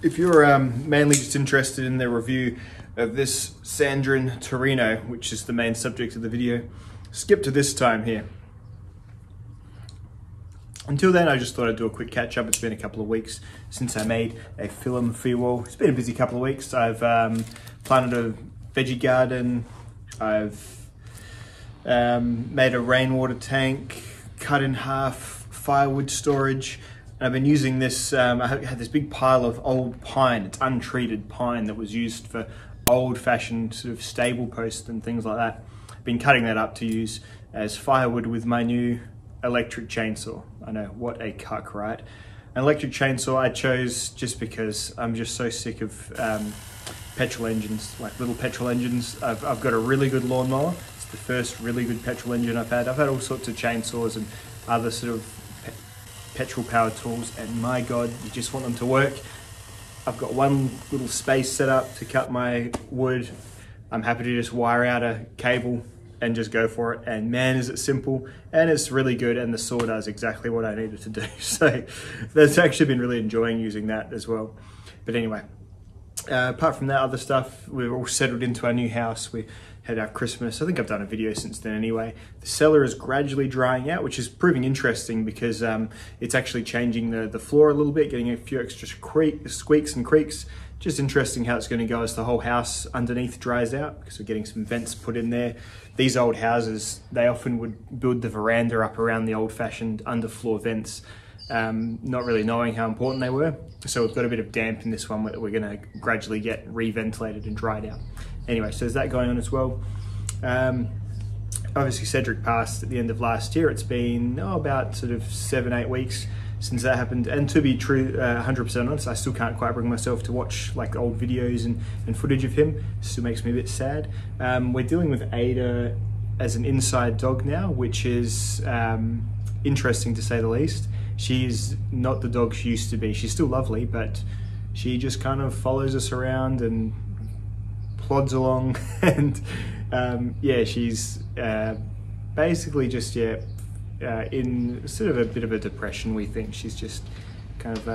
If you're mainly just interested in the review of this Sandrin Torino, which is the main subject of the video, skip to this time here. Until then, I just thought I'd do a quick catch up. It's been a couple of weeks since I made a film for you all. It's been a busy couple of weeks. I've planted a veggie garden. I've made a rainwater tank, cut in half firewood storage. And I've been using this, I had this big pile of old pine. It's untreated pine that was used for old-fashioned sort of stable posts and things like that. I've been cutting that up to use as firewood with my new electric chainsaw. I know, what a cuck, right? An electric chainsaw I chose just because I'm just so sick of petrol engines, like little petrol engines. I've got a really good lawnmower. It's the first really good petrol engine I've had. I've had all sorts of chainsaws and other sort of petrol powered tools, and my God, you just want them to work. I've got one little space set up to cut my wood. I'm happy to just wire out a cable and just go for it, and man is it simple, and it's really good, and the saw does exactly what I needed to do. So that's actually been really enjoying using that as well. But anyway, apart from that other stuff, we're all settled into our new house. We had our Christmas. I think I've done a video since then anyway. The cellar is gradually drying out, which is proving interesting because it's actually changing the floor a little bit, getting a few extra squeaks and creaks. Just interesting how it's going to go as the whole house underneath dries out, because we're getting some vents put in there. These old houses, they often would build the veranda up around the old-fashioned underfloor vents, not really knowing how important they were. So we've got a bit of damp in this one that we're going to gradually get re-ventilated and dried out. Anyway, so there's that going on as well. Obviously Cedric passed at the end of last year. It's been about sort of 7-8 weeks since that happened, and to be true, 100% honest, I still can't quite bring myself to watch like old videos and footage of him. It still makes me a bit sad. We're dealing with Ada as an inside dog now, which is interesting to say the least. She's not the dog she used to be. She's still lovely, but she just kind of follows us around and plods along, and yeah, she's basically just in sort of a bit of a depression. We think she's just kind of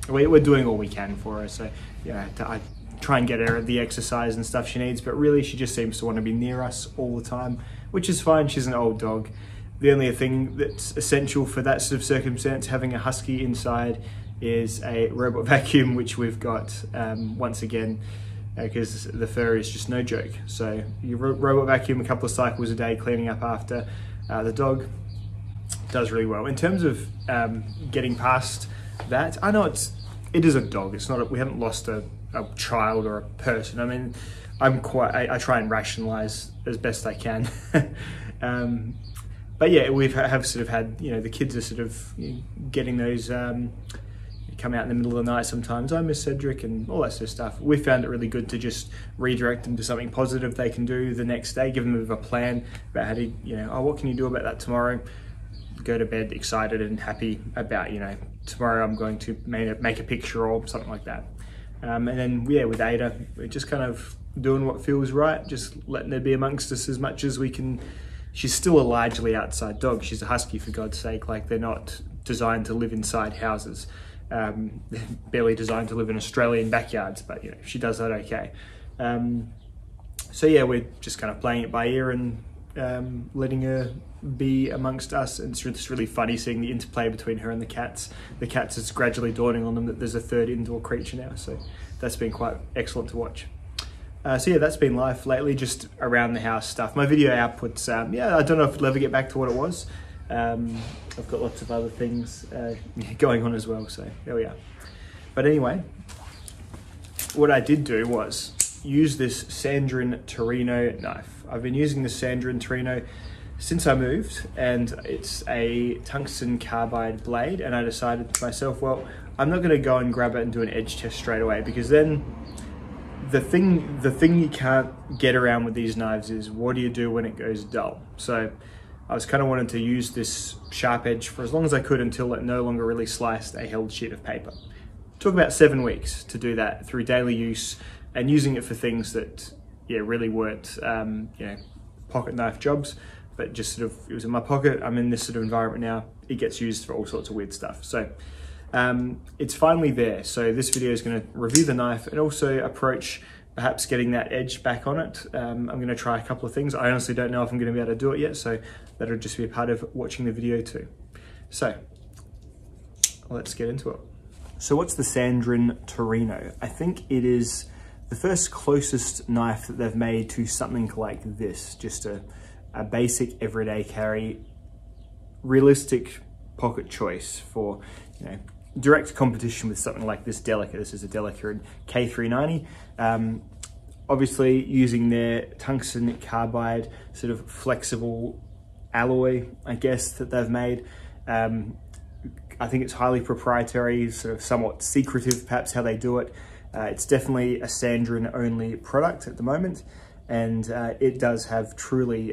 we're doing all we can for her, so yeah, I try and get her the exercise and stuff she needs, but really she just seems to want to be near us all the time, which is fine. She's an old dog. The only thing that's essential for that sort of circumstance, having a husky inside, is a robot vacuum, which we've got once again, because the fur is just no joke. So you robot vacuum a couple of cycles a day, cleaning up after the dog. Does really well. In terms of getting past that, I know it is a dog. It's not. We haven't lost a child or a person. I mean, I try and rationalize as best I can. But yeah, have sort of had, you know, the kids are sort of getting those. Come out in the middle of the night sometimes. I miss Cedric and all that sort of stuff. We found it really good to just redirect them to something positive they can do the next day, give them a bit of a plan about how to, you know, oh, what can you do about that tomorrow? Go to bed excited and happy about, you know, tomorrow I'm going to make a picture or something like that. And then, yeah, with Ada, we're just kind of doing what feels right, just letting her be amongst us as much as we can. She's still a largely outside dog. She's a husky, for God's sake. Like, they're not designed to live inside houses. They're barely designed to live in Australian backyards, but you know, she does that okay. So yeah, we're just kind of playing it by ear and letting her be amongst us, and it's really funny seeing the interplay between her and the cats. The cats, is gradually dawning on them that there's a third indoor creature now, so that's been quite excellent to watch. So yeah, that's been life lately, just around the house stuff. My video outputs, yeah, I don't know if it'll ever get back to what it was. I've got lots of other things going on as well, so there we are. But anyway, what I did do was use this Sandrin Torino knife. I've been using the Sandrin Torino since I moved, and it's a tungsten carbide blade, and I decided to myself, well, I'm not gonna go and grab it and do an edge test straight away, because then the thing you can't get around with these knives is, what do you do when it goes dull? So I was kind of wanting to use this sharp edge for as long as I could until it no longer really sliced a held sheet of paper. It took about 7 weeks to do that through daily use and using it for things that, yeah, really weren't, you know, pocket knife jobs, but just sort of, it was in my pocket. I'm in this sort of environment now. It gets used for all sorts of weird stuff. So it's finally there. So this video is going to review the knife and also approach perhaps getting that edge back on it. I'm going to try a couple of things. I honestly don't know if I'm going to be able to do it yet, so that'll just be a part of watching the video too. So let's get into it. So what's the Sandrin Torino? I think it is the first closest knife that they've made to something like this, just a basic everyday carry, realistic pocket choice for, you know, direct competition with something like this Delica. This is a Delica in K390. Obviously using their tungsten carbide sort of flexible alloy, I guess, that they've made. I think it's highly proprietary, sort of somewhat secretive, perhaps, how they do it. It's definitely a Sandrin only product at the moment, and it does have truly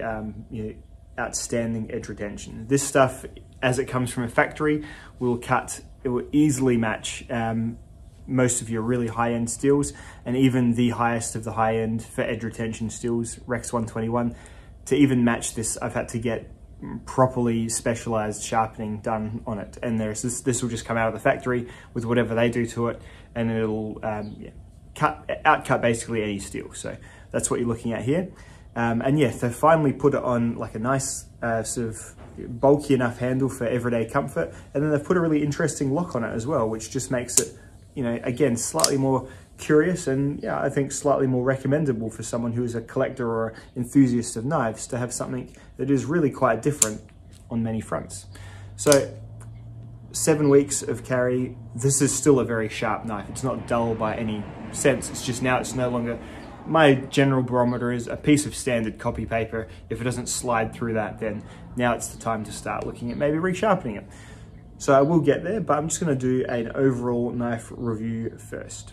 you know, outstanding edge retention. This stuff, as it comes from a factory, it will easily match most of your really high-end steels, and even the highest of the high-end for edge retention steels, Rex 121. To even match this, I've had to get properly specialized sharpening done on it, and this will just come out of the factory with whatever they do to it, and it'll yeah, outcut basically any steel. So that's what you're looking at here. And yeah, they finally put it on like a nice sort of bulky enough handle for everyday comfort, and then they've put a really interesting lock on it as well, which just makes it, you know, again, slightly more curious, and yeah, I think slightly more recommendable for someone who is a collector or enthusiast of knives to have something that is really quite different on many fronts. So 7 weeks of carry, this is still a very sharp knife. It's not dull by any sense. It's just now it's no longer, my general barometer is a piece of standard copy paper. If it doesn't slide through that, then now it's the time to start looking at maybe resharpening it. So I will get there, but I'm just going to do an overall knife review first.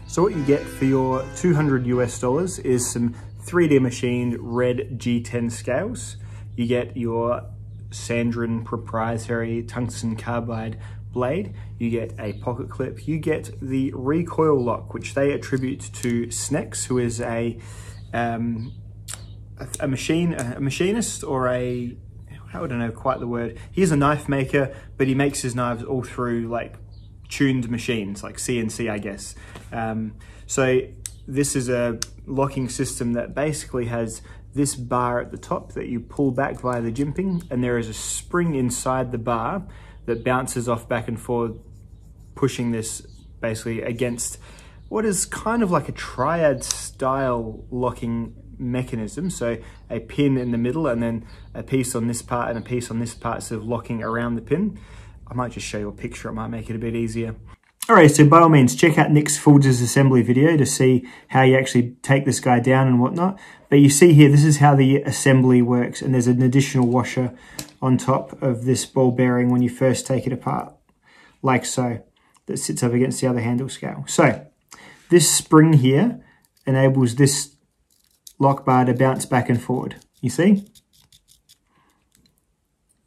So what you get for your $200 US is some 3D machined red G10 scales. You get your Sandrin proprietary tungsten carbide blade, you get a pocket clip, you get the recoil lock, which they attribute to Snex, who is a machinist, or I don't know quite the word. He's a knife maker, but he makes his knives all through like tuned machines, like CNC, I guess. So this is a locking system that basically has this bar at the top that you pull back via the jimping, and there is a spring inside the bar that bounces off back and forth pushing this basically against what is kind of like a triad style locking mechanism. So a pin in the middle and then a piece on this part and a piece on this part, sort of locking around the pin. I might just show you a picture, it might make it a bit easier. All right, so by all means, check out Nick's full disassembly video to see how you actually take this guy down and whatnot. But you see here, this is how the assembly works, and there's an additional washer on top of this ball bearing when you first take it apart, like so, that sits up against the other handle scale. So this spring here enables this lock bar to bounce back and forward, you see?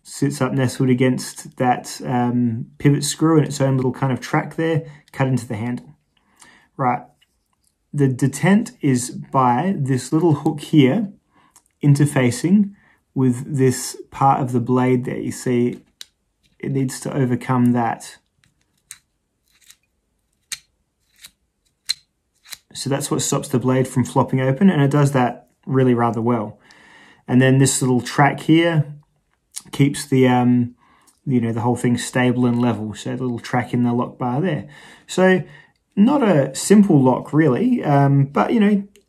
Sits up nestled against that pivot screw and its own little kind of track there, cut into the handle. Right, the detent is by this little hook here, interfacing with this part of the blade there. You see, it needs to overcome that. So that's what stops the blade from flopping open, and it does that really rather well. And then this little track here keeps the the whole thing stable and level, so the little track in the lock bar there. So not a simple lock really, but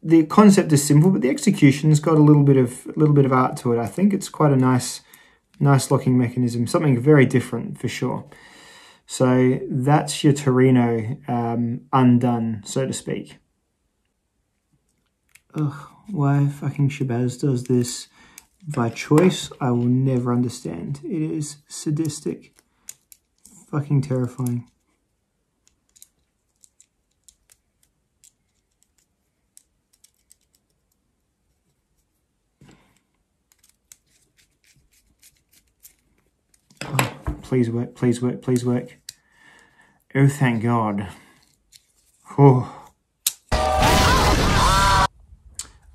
the concept is simple, but the execution's got a little bit of art to it. I think it's quite a nice locking mechanism, something very different for sure. So that's your Torino undone, so to speak. Ugh, why fucking Shabazz does this by choice, I will never understand. It is sadistic. Fucking terrifying. Oh, please work, please work, please work. Oh, thank God. Oh.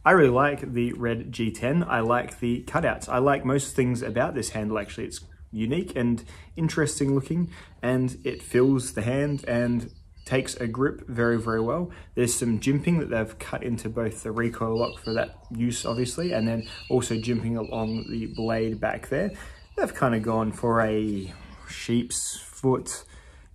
I really like the red G10. I like the cutouts. I like most things about this handle actually. It's unique and interesting looking, and it fills the hand and takes a grip very, very well. There's some jimping that they've cut into both the recoil lock for that use obviously, and then also jimping along the blade back there. They've kind of gone for a sheep's foot,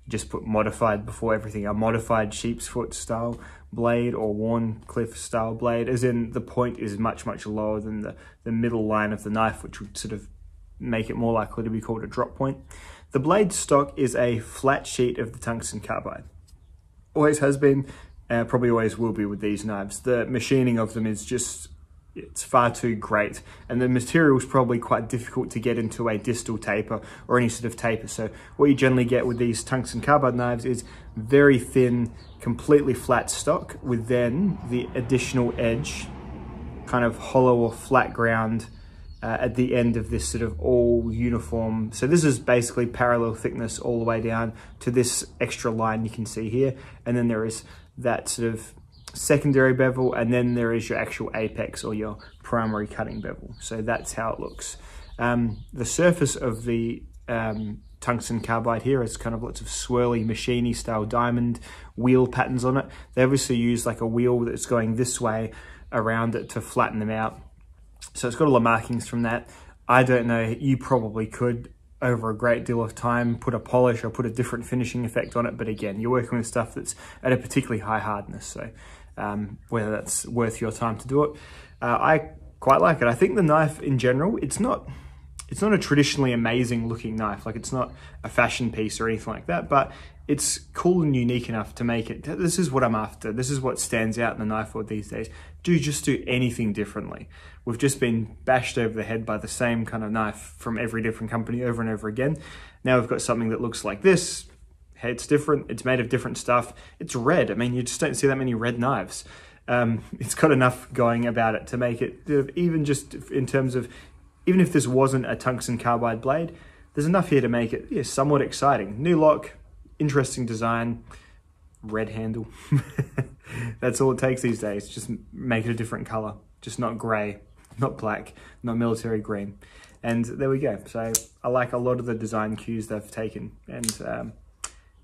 just put modified before everything, a modified sheep's foot style blade or Warncliffe style blade, as in the point is much, much lower than the middle line of the knife, which would sort of make it more likely to be called a drop point. The blade stock is a flat sheet of the tungsten carbide. Always has been, probably always will be with these knives. The machining of them is just, it's far too great, and the material is probably quite difficult to get into a distal taper or any sort of taper. So what you generally get with these tungsten carbide knives is very thin, completely flat stock with then the additional edge, kind of hollow or flat ground at the end of this sort of all uniform. So this is basically parallel thickness all the way down to this extra line you can see here, and then there is that sort of secondary bevel, and then there is your actual apex or your primary cutting bevel. So that's how it looks. The surface of the tungsten carbide here has kind of lots of swirly, machiny style diamond wheel patterns on it. They obviously use like a wheel that's going this way around it to flatten them out. So it's got a lot of markings from that. I don't know, you probably could over a great deal of time put a polish or put a different finishing effect on it, but again, you're working with stuff that's at a particularly high hardness, so whether that's worth your time to do it. I quite like it. I think the knife in general, it's not a traditionally amazing looking knife, like it's not a fashion piece or anything like that, but it's cool and unique enough to make it, this is what I'm after, this is what stands out in the knife world these days. Just do anything differently. We've just been bashed over the head by the same kind of knife from every different company over and over again. Now we've got something that looks like this. Hey, it's different, it's made of different stuff, it's red. I mean, you just don't see that many red knives. It's got enough going about it to make it, even just in terms of, even if this wasn't a tungsten carbide blade, there's enough here to make it somewhat exciting. New lock, interesting design, red handle. That's all it takes these days. Just make it a different color, just not gray, not black, not military green. And there we go. So I like a lot of the design cues they've taken, and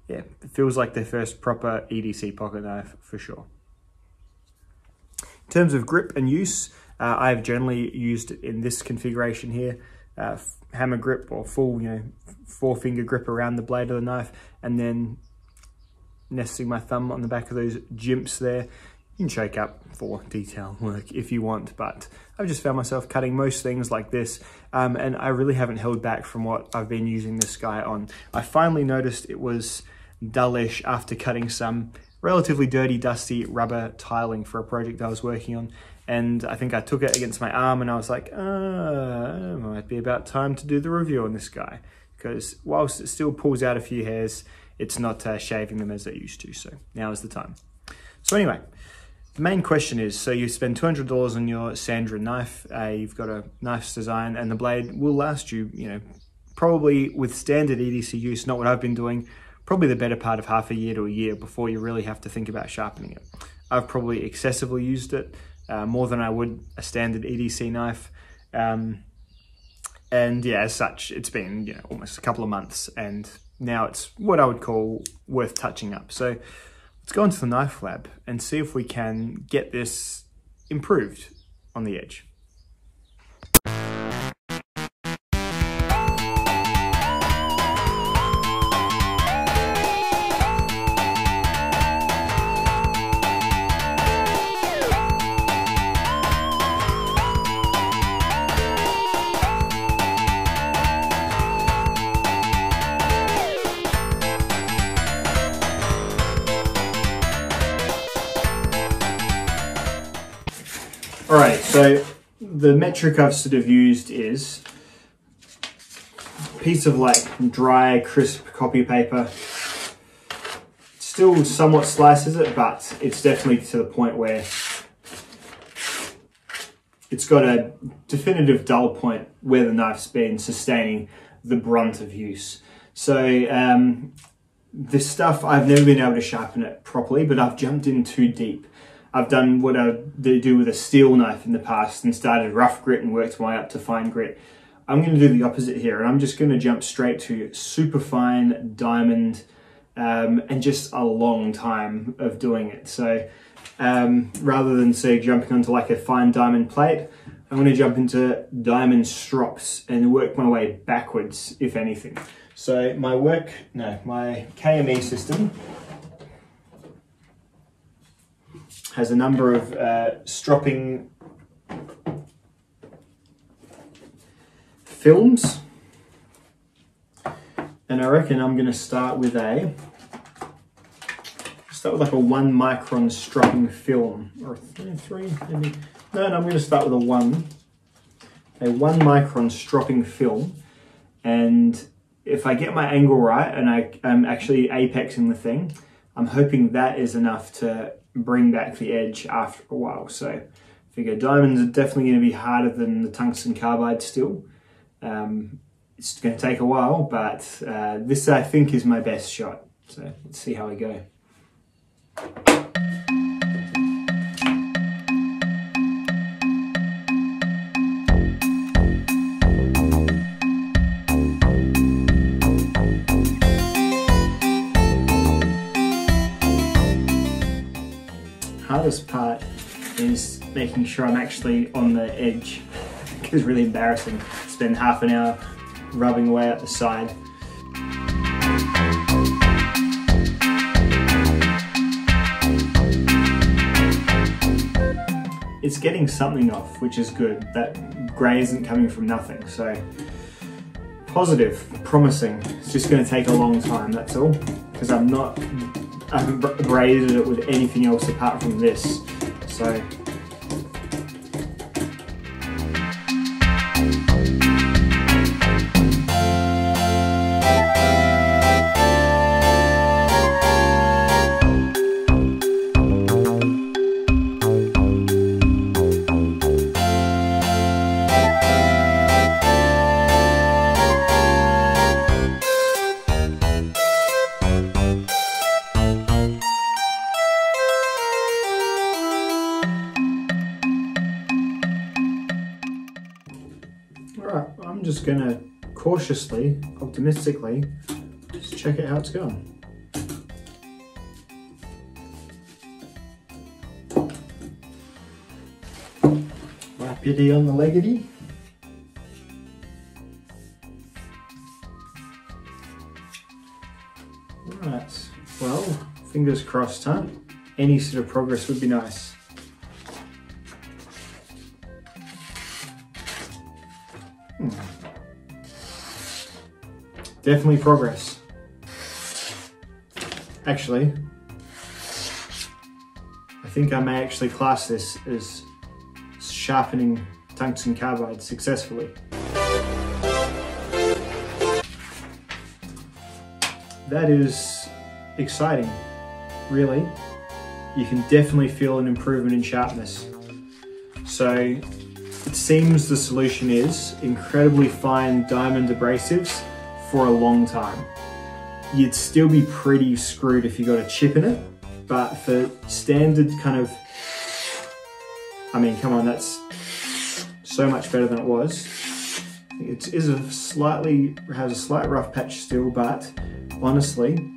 yeah, it feels like their first proper EDC pocket knife for sure. In terms of grip and use, I've generally used it in this configuration here, hammer grip or full, 4-finger grip around the blade of the knife, and then nesting my thumb on the back of those jimps there. You can choke up for detail work if you want, but I've just found myself cutting most things like this, and I really haven't held back from what I've been using this guy on. I finally noticed it was dullish after cutting some relatively dirty, dusty rubber tiling for a project I was working on, and I think I took it against my arm and I was like, it might be about time to do the review on this guy, because whilst it still pulls out a few hairs, it's not shaving them as they used to, so now is the time. So anyway, the main question is, so you spend $200 on your Sandrin knife, you've got a nice design, and the blade will last you, probably with standard EDC use, not what I've been doing, probably the better part of half a year to a year before you really have to think about sharpening it. I've probably excessively used it, more than I would a standard EDC knife. And yeah, as such, it's been almost a couple of months, and now it's what I would call worth touching up. So let's go into the knife lab and see if we can get this improved on the edge. Alright, so the metric I've sort of used is a piece of like dry, crisp copy paper. Still somewhat slices it, but it's definitely to the point where it's got a definitive dull point where the knife's been sustaining the brunt of use. So this stuff, I've never been able to sharpen it properly, but I've jumped in too deep. I've done what I do with a steel knife in the past and started rough grit and worked my way up to fine grit. I'm going to do the opposite here, and I'm just going to jump straight to super fine diamond, and just a long time of doing it. So rather than say jumping onto like a fine diamond plate, I'm going to jump into diamond strops and work my way backwards, if anything. So my KME system has a number of stropping films, and I reckon I'm going to start with like a 1 micron stropping film, or three maybe. No, I'm going to start with a 1 micron stropping film, and if I get my angle right and I'm actually apexing the thing, I'm hoping that is enough to bring back the edge after a while. So I figure diamonds are definitely going to be harder than the tungsten carbide still. It's going to take a while, but this I think is my best shot. So let's see how we go. Hardest part is making sure I'm actually on the edge. It's really embarrassing. Spend half an hour rubbing away at the side. It's getting something off, which is good. That grey isn't coming from nothing, so positive, promising. It's just going to take a long time, that's all, because I haven't braided it with anything else apart from this. So alright, I'm just gonna cautiously, optimistically, just check out how it's going. Rapidity on the leggedy. Alright, well, fingers fingers crossed, huh? Any sort of progress would be nice. Definitely progress. Actually, I think I may actually class this as sharpening tungsten carbide successfully. That is exciting, really. You can definitely feel an improvement in sharpness. So it seems the solution is incredibly fine diamond abrasives for a long time. You'd still be pretty screwed if you got a chip in it, but for standard kind of, I mean, come on, that's so much better than it was. It has a slight rough patch still, but honestly,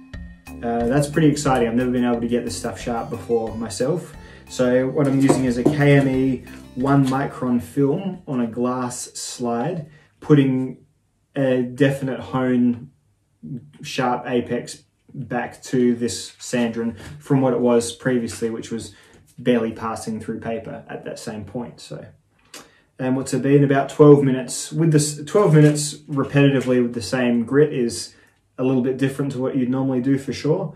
that's pretty exciting. I've never been able to get this stuff sharp before myself. So what I'm using is a KME 1 micron film on a glass slide, putting a definite hone sharp apex back to this Sandrin from what it was previously, which was barely passing through paper at that same point. So, and what's it been, about 12 minutes. With this 12 minutes repetitively with the same grit is a little bit different to what you'd normally do for sure.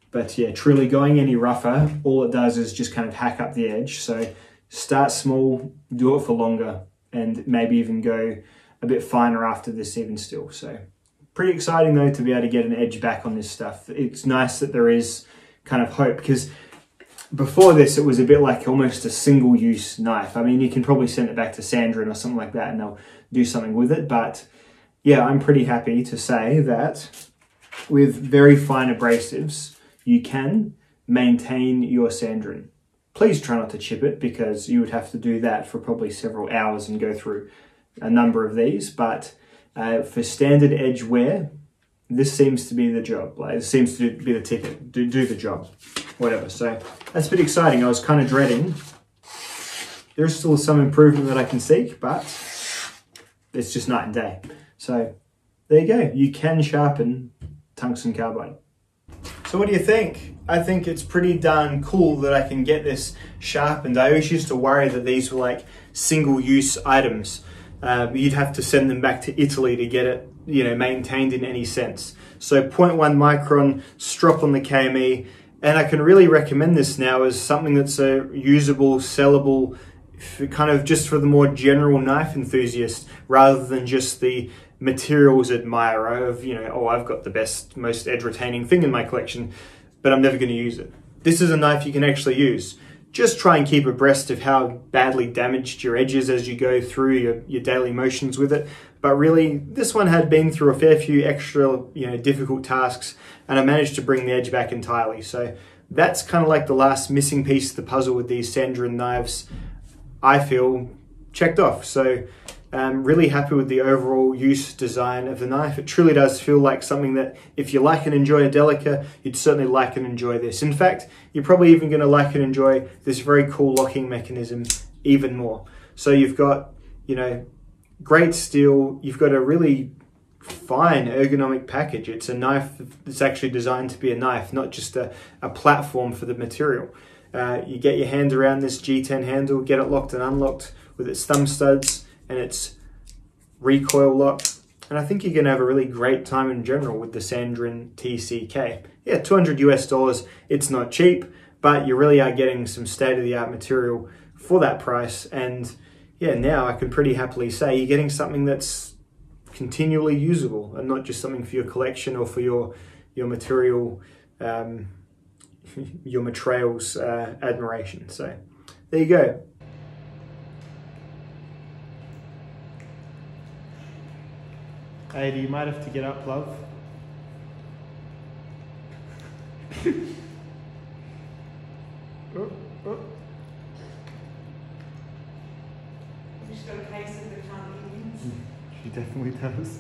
But yeah, truly going any rougher, all it does is just kind of hack up the edge. So start small, do it for longer, and maybe even go a bit finer after this even still. So pretty exciting though to be able to get an edge back on this stuff. It's nice that there is kind of hope, because before this it was a bit like almost a single use knife. I mean, you can probably send it back to Sandrin or something like that and they'll do something with it. But yeah, I'm pretty happy to say that with very fine abrasives, you can maintain your Sandrin. Please try not to chip it, because you would have to do that for probably several hours and go through a number of these. But for standard edge wear, this seems to be the job. Like, it seems to be the ticket, do the job, whatever. So that's a bit exciting. I was kind of dreading. There's still some improvement that I can seek, but it's just night and day. So there you go. You can sharpen tungsten carbide. So what do you think? I think it's pretty darn cool that I can get this sharpened. I always used to worry that these were like single-use items. You'd have to send them back to Italy to get it, you know, maintained in any sense. So 0.1 micron strop on the KME, and I can really recommend this now as something that's a usable, sellable, kind of just for the more general knife enthusiast, rather than just the materials admirer of, you know, oh, I've got the best, most edge retaining thing in my collection, but I'm never going to use it. This is a knife you can actually use. Just try and keep abreast of how badly damaged your edge is as you go through your daily motions with it. But really, this one had been through a fair few extra, you know, difficult tasks, and I managed to bring the edge back entirely. So that's kind of like the last missing piece of the puzzle with these Sandrin knives, I feel, checked off. So I'm really happy with the overall use design of the knife. It truly does feel like something that if you like and enjoy a Delica, you'd certainly like and enjoy this. In fact, you're probably even going to like and enjoy this very cool locking mechanism even more. So you've got, you know, great steel. You've got a really fine ergonomic package. It's a knife that's actually designed to be a knife, not just a platform for the material. You get your hand around this G10 handle, get it locked and unlocked with its thumb studs and its recoil lock. And I think you're going to have a really great time in general with the Sandrin TCK. Yeah, $200 US. It's not cheap, but you really are getting some state-of-the-art material for that price. And yeah, now I can pretty happily say you're getting something that's continually usable and not just something for your collection or for your material, your materials admiration. So there you go. Ada, you might have to get up, love. She's got a case of the can't eat. She definitely does.